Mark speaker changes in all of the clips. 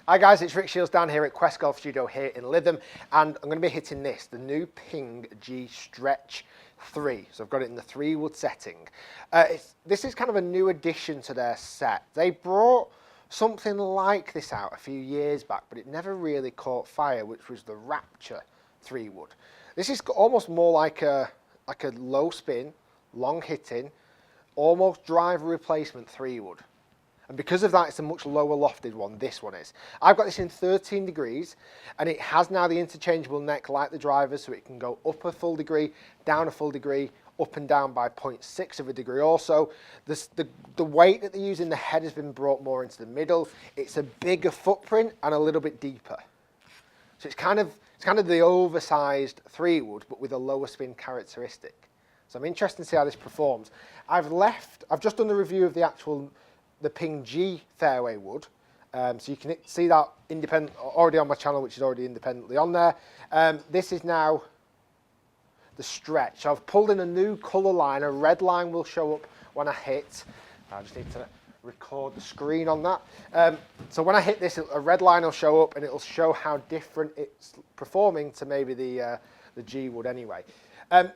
Speaker 1: Hi guys, it's Rick Shiels down here at Quest Golf Studio here in Lytham, and I'm going to be hitting this, the new Ping G Stretch 3. So I've got it in the 3-wood setting. This is kind of a new addition to their set. They brought something like this out a few years back, but it never really caught fire, which was the Rapture 3-wood. This is almost more like a low spin, long hitting, almost driver replacement 3-wood. And because of that, it's a much lower lofted one, this one is. I've got this in 13 degrees, and it has now the interchangeable neck like the driver, so it can go up a full degree, down a full degree, up and down by 0.6 of a degree. Also, the weight that they use in the head has been brought more into the middle. It's a bigger footprint and a little bit deeper. So it's kind of the oversized 3-wood, but with a lower spin characteristic. So I'm interested to see how this performs. I've just done the review of the Ping G Fairway wood, so you can see that already on my channel, which is already independently on there. This is now the Stretch. So I've pulled in a new colour line. A red line will show up when I hit. I just need to record the screen on that. So when I hit this, a red line will show up, and it'll show how different it's performing to maybe the G wood anyway.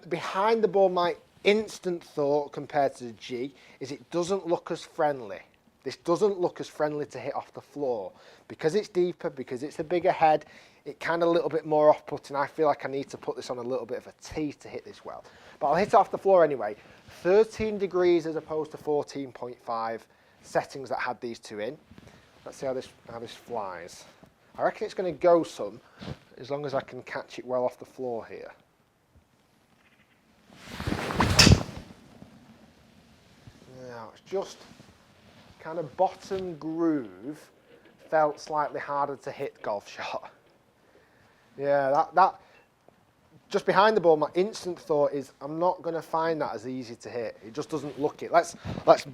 Speaker 1: Behind the ball, my instant thought compared to the G is it doesn't look as friendly. This doesn't look as friendly to hit off the floor. Because it's deeper, because it's a bigger head, it kind of a little bit more off-putting. I feel like I need to put this on a little bit of a tee to hit this well. But I'll hit it off the floor anyway. 13 degrees as opposed to 14.5 settings that had these two in. Let's see how this flies. I reckon it's going to go some, as long as I can catch it well off the floor here. Now, it's just kind of bottom groove felt slightly harder to hit golf shot. Yeah, that just behind the ball, my instant thought is I'm not going to find that as easy to hit. It just doesn't look it. Let's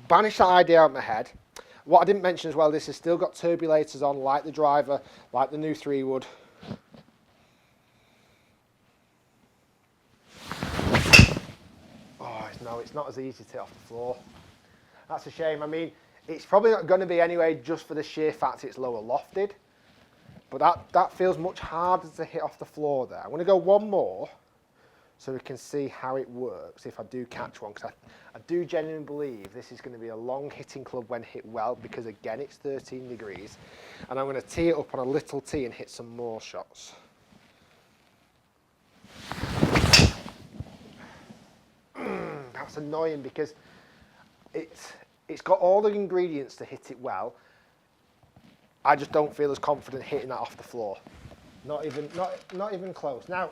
Speaker 1: banish that idea out of my head. What I didn't mention as well, this has still got turbulators on, like the driver, like the new 3-wood. Oh, no, it's not as easy to hit off the floor. That's a shame. I mean, it's probably not going to be anyway, just for the sheer fact it's lower lofted. But that feels much harder to hit off the floor there. I'm going to go one more so we can see how it works if I do catch one. Because I do genuinely believe this is going to be a long hitting club when hit well, because again, it's 13 degrees. And I'm going to tee it up on a little tee and hit some more shots. That's annoying because it's got all the ingredients to hit it well. I just don't feel as confident hitting that off the floor. Not even close. Now,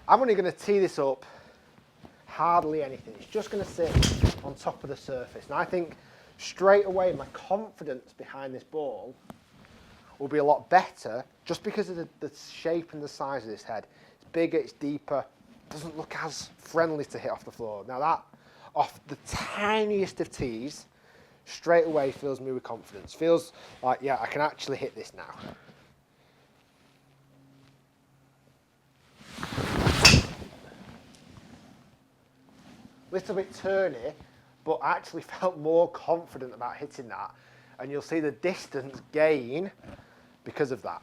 Speaker 1: I'm only going to tee this up hardly anything. It's just going to sit on top of the surface. And I think straight away my confidence behind this ball will be a lot better just because of the shape and the size of this head. It's bigger, it's deeper, doesn't look as friendly to hit off the floor. Now that, off the tiniest of tees, straight away fills me with confidence. Feels like, yeah, I can actually hit this now. Little bit turny, but I actually felt more confident about hitting that. And you'll see the distance gain because of that.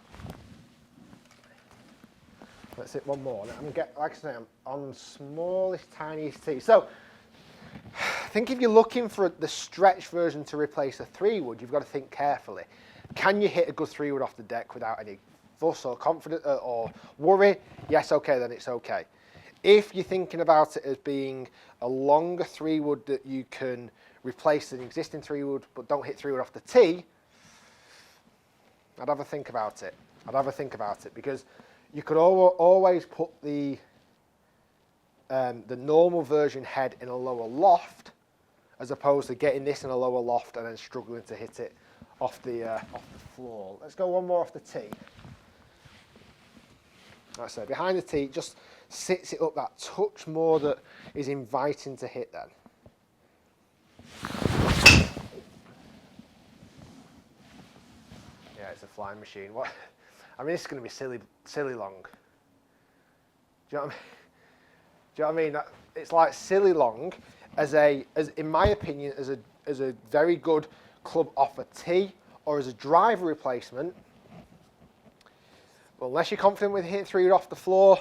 Speaker 1: Let's hit one more. Like I say, I'm on smallest, tiniest tee. So, I think if you're looking for the Stretch version to replace a 3-wood, you've got to think carefully. Can you hit a good 3-wood off the deck without any fuss or confidence or worry? Yes, okay, then it's okay. If you're thinking about it as being a longer 3-wood that you can replace an existing 3-wood but don't hit 3-wood off the tee, I'd have a think about it. Because you could always put the normal version head in a lower loft, as opposed to getting this in a lower loft and then struggling to hit it off the floor. Let's go one more off the tee. Like I said, behind the tee, just sits it up that touch more that is inviting to hit then. Yeah, it's a flying machine. What? I mean, this is going to be silly long. Do you know what I mean? Do you know what I mean? It's like silly long, as in my opinion, as a very good club off a tee or as a driver replacement, well, unless you're confident with hitting 3 off the floor,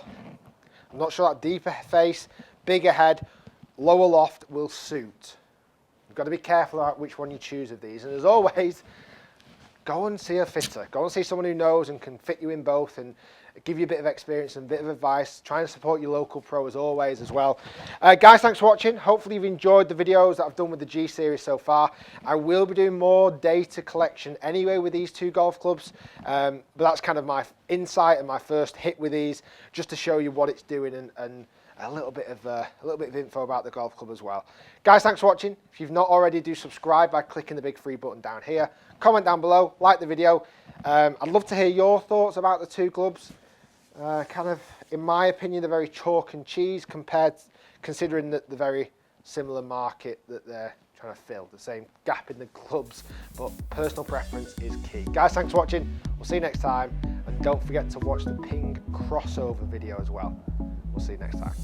Speaker 1: I'm not sure that deeper face, bigger head, lower loft will suit. You've got to be careful about which one you choose of these. And as always, go and see a fitter. Go and see someone who knows and can fit you in both and give you a bit of experience and a bit of advice. Try and support your local pro as always as well. Guys, thanks for watching. Hopefully you've enjoyed the videos that I've done with the G series so far. I will be doing more data collection anyway with these 2 golf clubs, but that's kind of my insight and my first hit with these, just to show you what it's doing and a little bit of info about the golf club as well. Guys, thanks for watching. If you've not already, do subscribe by clicking the big 3 button down here. Comment down below, like the video. I'd love to hear your thoughts about the 2 clubs. Kind of, in my opinion, they're very chalk and cheese considering that the very similar market that they're trying to fill, the same gap in the clubs, but personal preference is key. Guys, thanks for watching. We'll see you next time, and don't forget to watch the Ping crossover video as well. We'll see you next time.